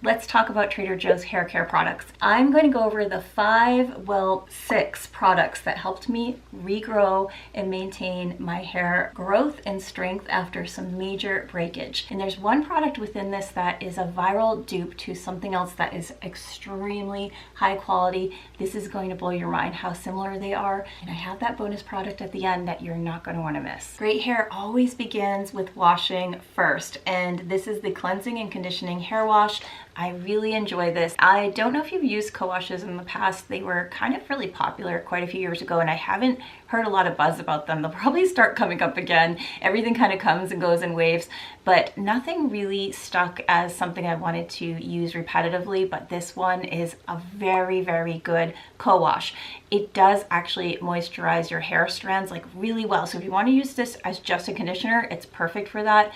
Let's talk about Trader Joe's hair care products. I'm going to go over the 6 products that helped me regrow and maintain my hair growth and strength after some major breakage. And there's one product within this that is a viral dupe to something else that is extremely high quality. This is going to blow your mind how similar they are. And I have that bonus product at the end that you're not going to want to miss. Great hair always begins with washing first. And this is the cleansing and conditioning hair wash. I really enjoy this. I don't know if you've used co-washes in the past. They were kind of really popular quite a few years ago, and I haven't heard a lot of buzz about them. They'll probably start coming up again. Everything kind of comes and goes in waves, but nothing really stuck as something I wanted to use repetitively, but this one is a very, very good co-wash. It does actually moisturize your hair strands like really well. So if you want to use this as just a conditioner, it's perfect for that.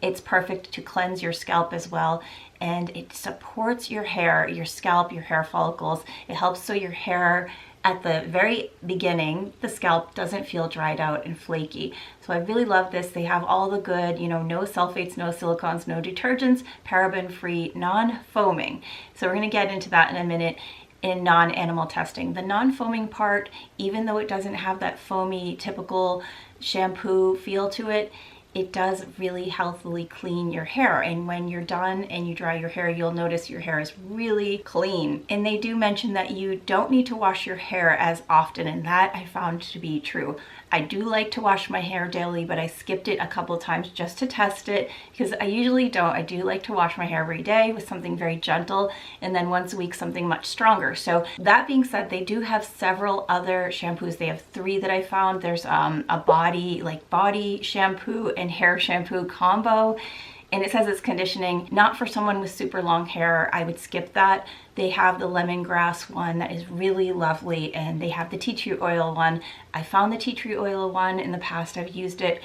It's perfect to cleanse your scalp as well. And it supports your hair, your scalp, your hair follicles. It helps so your hair at the very beginning, the scalp doesn't feel dried out and flaky. So I really love this. They have all the good, no sulfates, no silicones, no detergents, paraben-free, non-foaming. So we're gonna get into that in a minute. In non-animal testing. The non-foaming part, even though it doesn't have that foamy typical shampoo feel to it, it does really healthily clean your hair. And when you're done and you dry your hair, you'll notice your hair is really clean. And they do mention that you don't need to wash your hair as often, and that I found to be true. I do like to wash my hair daily, but I skipped it a couple times just to test it because I usually don't. I do like to wash my hair every day with something very gentle, and then once a week something much stronger. So that being said, they do have several other shampoos. They have 3 that I found. There's a body shampoo and hair shampoo combo. And it says it's conditioning, not for someone with super long hair. I would skip that. They have the lemongrass one that is really lovely, and they have the tea tree oil one. I found the tea tree oil one in the past. I've used it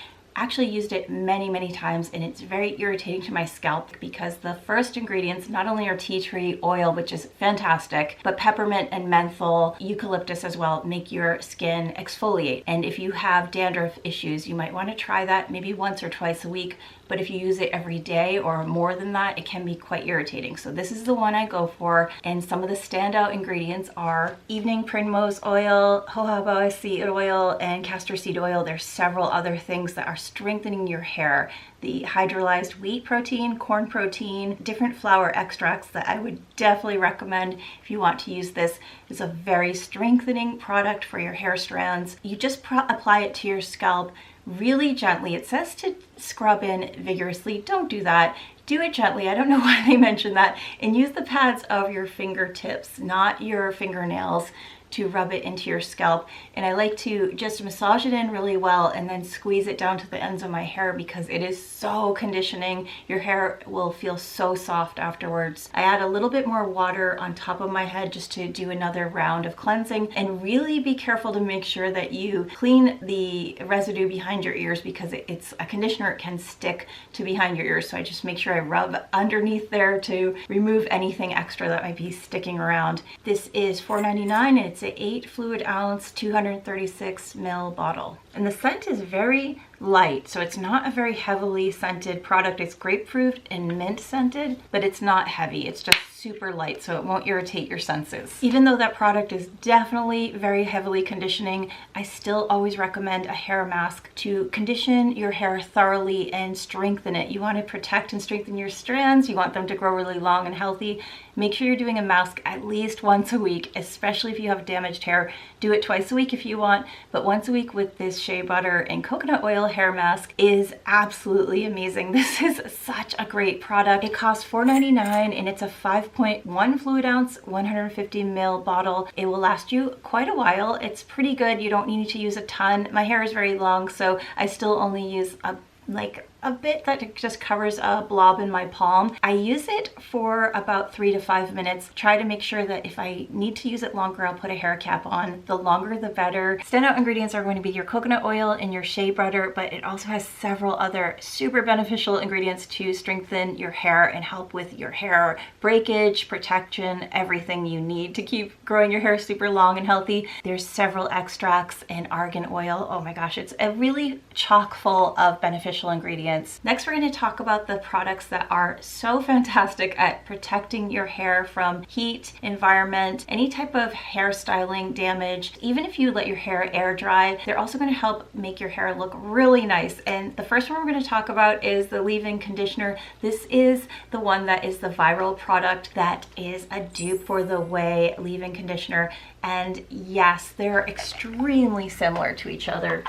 many times, and it's very irritating to my scalp because the first ingredients not only are tea tree oil, which is fantastic, but peppermint and menthol, eucalyptus as well, make your skin exfoliate. And if you have dandruff issues, you might want to try that maybe once or twice a week. But if you use it every day or more than that, it can be quite irritating. So this is the one I go for. And some of the standout ingredients are evening primrose oil, jojoba seed oil, and castor seed oil. There's several other things that are strengthening your hair. The hydrolyzed wheat protein, corn protein, different flower extracts that I would definitely recommend if you want to use this. It's a very strengthening product for your hair strands. You just apply it to your scalp really gently. It says to scrub in vigorously. Don't do that. Do it gently. I don't know why they mentioned that. And use the pads of your fingertips, not your fingernails, to rub it into your scalp. And I like to just massage it in really well and then squeeze it down to the ends of my hair because it is so conditioning. Your hair will feel so soft afterwards. I add a little bit more water on top of my head just to do another round of cleansing, and really be careful to make sure that you clean the residue behind your ears because it's a conditioner. It can stick to behind your ears. So I just make sure I rub underneath there to remove anything extra that might be sticking around. This is $4.99 and it's an 8 fluid ounce, 236 ml bottle. And the scent is very light, so it's not a very heavily scented product. It's grapefruit and mint scented, but it's not heavy. It's just super light, so it won't irritate your senses. Even though that product is definitely very heavily conditioning, I still always recommend a hair mask to condition your hair thoroughly and strengthen it. You want to protect and strengthen your strands. You want them to grow really long and healthy. Make sure you're doing a mask at least once a week, especially if you have damaged hair. Do it twice a week if you want, but once a week with this shea butter and coconut oil hair mask is absolutely amazing. This is such a great product. It costs $4.99 and it's a 5.1 fluid ounce, 150 ml bottle. It will last you quite a while. It's pretty good. You don't need to use a ton. My hair is very long, so I still only use a bit that just covers a blob in my palm. I use it for about 3 to 5 minutes. Try to make sure that if I need to use it longer, I'll put a hair cap on. The longer the better. Standout ingredients are going to be your coconut oil and your shea butter, but it also has several other super beneficial ingredients to strengthen your hair and help with your hair breakage, protection, everything you need to keep growing your hair super long and healthy. There's several extracts and argan oil. Oh my gosh, it's a really chock full of beneficial ingredients. ingredients. Next, we're going to talk about the products that are so fantastic at protecting your hair from heat, environment, any type of hairstyling damage. Even if you let your hair air dry, they're also going to help make your hair look really nice. And the first one we're going to talk about is the leave-in conditioner. This is the one that is the viral product that is a dupe for the Way leave-in conditioner. And yes, they're extremely similar to each other.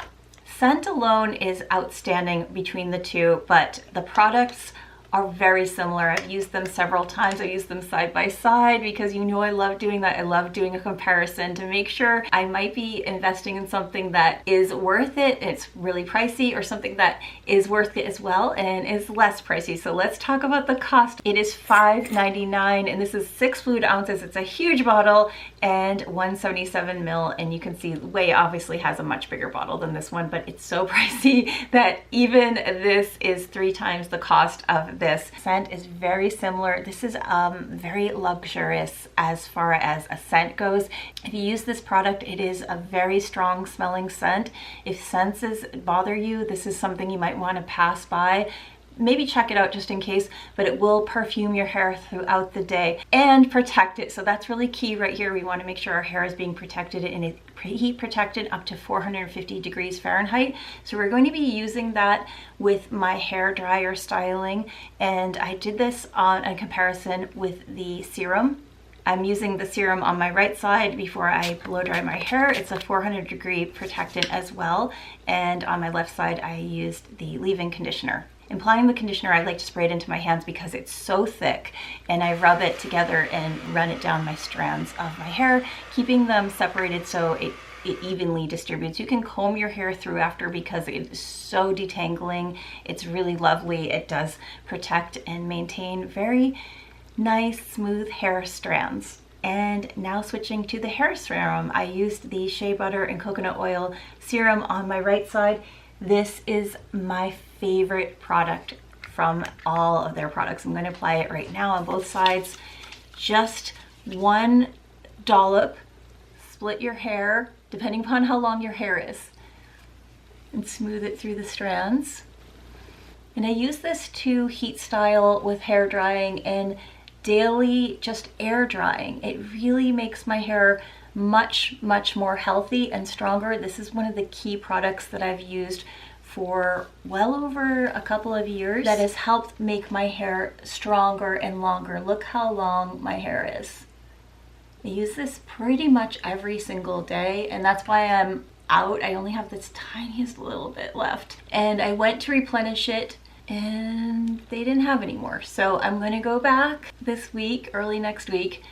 Scent alone is outstanding between the two, but the products are very similar. I've used them several times. I use them side by side because you know I love doing that. I love doing a comparison to make sure I might be investing in something that is worth it. It's really pricey, or something that is worth it as well and is less pricey. So let's talk about the cost. It is $5.99 and this is 6 fluid ounces. It's a huge bottle and 177 ml. And you can see Way obviously has a much bigger bottle than this one, but it's so pricey that even this is 3 times the cost of this. Scent is very similar. This is very luxurious as far as a scent goes. If you use this product, it is a very strong smelling scent. If senses bother you, this is something you might want to pass by. Maybe check it out just in case, but it will perfume your hair throughout the day and protect it. So that's really key right here. We want to make sure our hair is being protected and it's heat protected up to 450 degrees Fahrenheit. So we're going to be using that with my hair dryer styling. And I did this on a comparison with the Serum. I'm using the Serum on my right side before I blow dry my hair. It's a 400 degree protectant as well. And on my left side, I used the leave-in conditioner. Applying the conditioner, I like to spray it into my hands because it's so thick, and I rub it together and run it down my strands of my hair, keeping them separated so it evenly distributes. You can comb your hair through after because it is so detangling. It's really lovely. It does protect and maintain very nice, smooth hair strands. And now switching to the hair serum, I used the shea butter and coconut oil serum on my right side. This is my favorite product from all of their products. I'm going to apply it right now on both sides. Just 1 dollop. Split your hair, depending upon how long your hair is, and smooth it through the strands. And I use this to heat style with hair drying and daily just air drying. It really makes my hair much more healthy and stronger. This is one of the key products that I've used for well over a couple of years that has helped make my hair stronger and longer. Look how long my hair is. I use this pretty much every single day, and that's why I'm out. I only have this tiniest little bit left, and I went to replenish it and they didn't have any more. So I'm going to go back this week, early next week,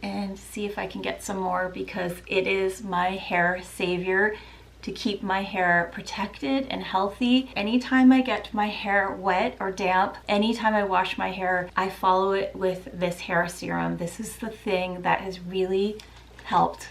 and see if I can get some more, because it is my hair savior to keep my hair protected and healthy. Anytime I get my hair wet or damp, anytime I wash my hair, I follow it with this hair serum. This is the thing that has really helped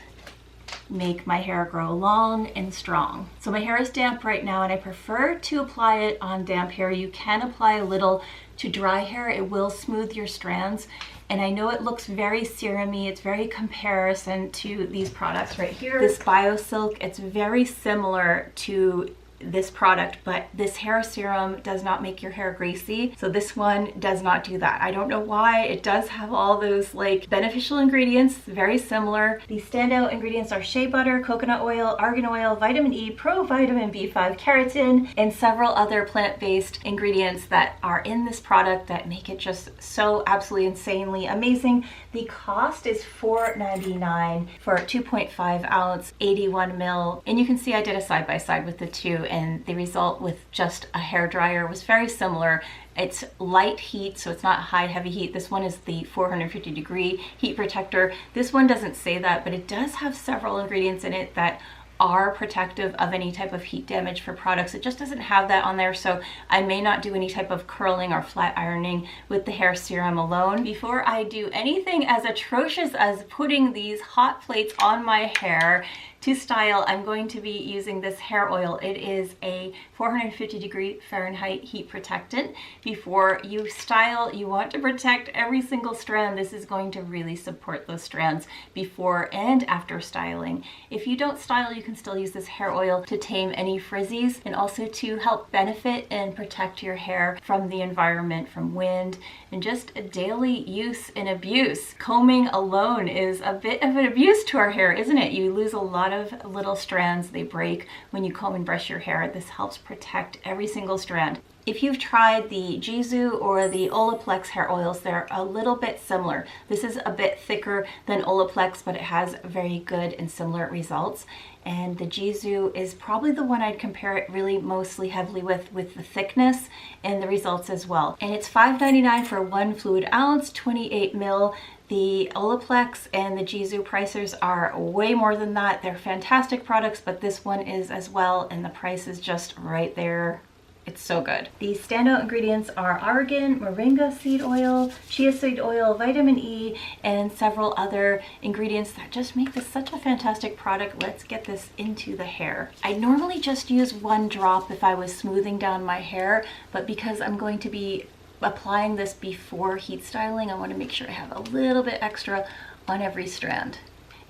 make my hair grow long and strong. So my hair is damp right now, and I prefer to apply it on damp hair. You can apply a little to dry hair. It will smooth your strands. And I know it looks very serum-y. It's very comparison to these products right here. This BioSilk, it's very similar to this product, but this hair serum does not make your hair greasy. So this one does not do that. I don't know why. It does have all those like beneficial ingredients, very similar. The standout ingredients are shea butter, coconut oil, argan oil, vitamin E, provitamin B5, keratin, and several other plant-based ingredients that are in this product that make it just so absolutely insanely amazing. The cost is $4.99 for a 2.5 ounce, 81 ml. And you can see I did a side-by-side with the two, and the result with just a hair dryer was very similar. It's light heat, so it's not high heavy heat. This one is the 450 degree heat protector. This one doesn't say that, but it does have several ingredients in it that are protective of any type of heat damage for products. It just doesn't have that on there, so I may not do any type of curling or flat ironing with the hair serum alone. Before I do anything as atrocious as putting these hot plates on my hair to style, I'm going to be using this hair oil. It is a 450 degree Fahrenheit heat protectant. Before you style, you want to protect every single strand. This is going to really support those strands before and after styling. If you don't style, you can still use this hair oil to tame any frizzies and also to help benefit and protect your hair from the environment, from wind, and just a daily use and abuse. Combing alone is a bit of an abuse to our hair, isn't it? You lose a lot of little strands, they break when you comb and brush your hair. This helps protect every single strand. If you've tried the Jizu or the Olaplex hair oils, they're a little bit similar. This is a bit thicker than Olaplex, but it has very good and similar results. And the Jizu is probably the one I'd compare it really mostly heavily with the thickness and the results as well. And it's $5.99 for 1 fluid ounce, 28 ml. The Olaplex and the Jizu prices are way more than that. They're fantastic products, but this one is as well, and the price is just right there. It's so good. The standout ingredients are argan, moringa seed oil, chia seed oil, vitamin E, and several other ingredients that just make this such a fantastic product. Let's get this into the hair. I normally just use 1 drop if I was smoothing down my hair, but because I'm going to be applying this before heat styling, I want to make sure I have a little bit extra on every strand.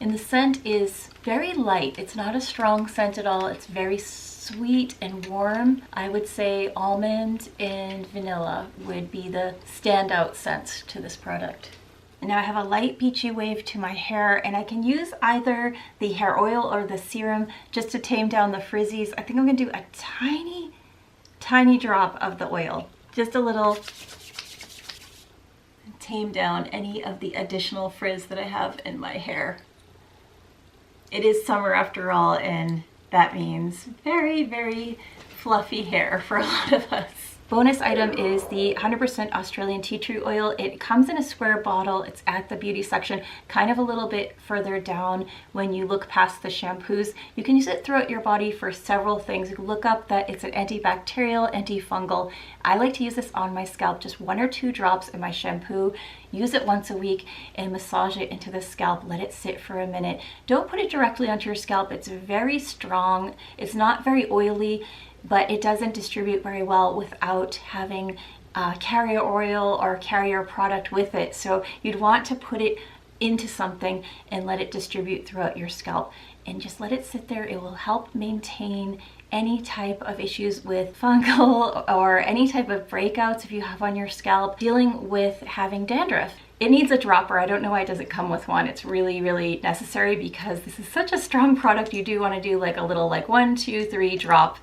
And the scent is very light. It's not a strong scent at all. It's very sweet and warm. I would say almond and vanilla would be the standout scents to this product. And now I have a light peachy wave to my hair, and I can use either the hair oil or the serum just to tame down the frizzies. I think I'm gonna do a tiny, tiny drop of the oil. Just a little, tame down any of the additional frizz that I have in my hair. It is summer after all, and that means very, very fluffy hair for a lot of us. Bonus item is the 100% Australian tea tree oil. It comes in a square bottle. It's at the beauty section, kind of a little bit further down when you look past the shampoos. You can use it throughout your body for several things. You can look up that it's an antibacterial, antifungal. I like to use this on my scalp, just 1 or 2 drops in my shampoo. Use it once a week and massage it into the scalp. Let it sit for a minute. Don't put it directly onto your scalp. It's very strong. It's not very oily, but it doesn't distribute very well without having carrier oil or carrier product with it. So you'd want to put it into something and let it distribute throughout your scalp, and just let it sit there. It will help maintain any type of issues with fungal or any type of breakouts if you have on your scalp, dealing with having dandruff. It needs a dropper. I don't know why it doesn't come with one. It's really, really necessary because this is such a strong product. You do want to do like a little 1, 2, 3 drop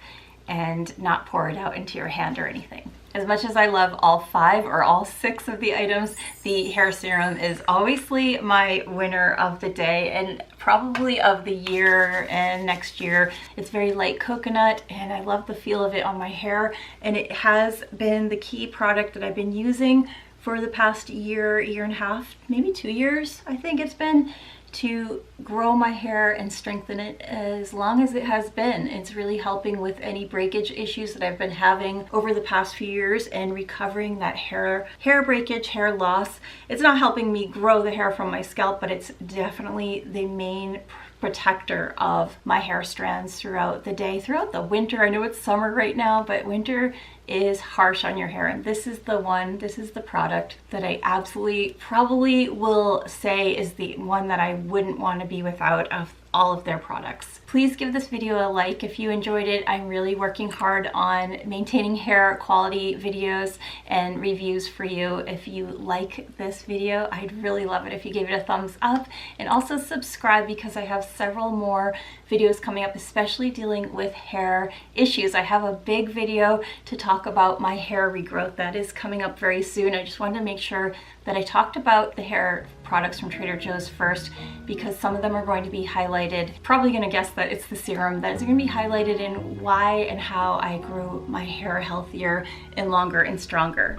and not pour it out into your hand or anything. As much as I love all 5 or all 6 of the items, the hair serum is obviously my winner of the day and probably of the year and next year. It's very light coconut and I love the feel of it on my hair, and it has been the key product that I've been using for the past year, year and a half, maybe 2 years, I think it's been, to grow my hair and strengthen it as long as it has been. It's really helping with any breakage issues that I've been having over the past few years and recovering that hair breakage, hair loss. It's not helping me grow the hair from my scalp, but it's definitely the main protector of my hair strands throughout the day, throughout the winter. I know it's summer right now, but winter is harsh on your hair, and this is the product that I absolutely probably will say is the one that I wouldn't want to be without of all of their products. Please give this video a like if you enjoyed it. I'm really working hard on maintaining hair quality videos and reviews for you. If you like this video, I'd really love it if you gave it a thumbs up, and also subscribe because I have several more videos coming up, especially dealing with hair issues. I have a big video to talk about my hair regrowth that is coming up very soon. I just wanted to make sure that I talked about the hair products from Trader Joe's first, because some of them are going to be highlighted. Probably going to guess that it's the serum that is going to be highlighted in why and how I grew my hair healthier and longer and stronger.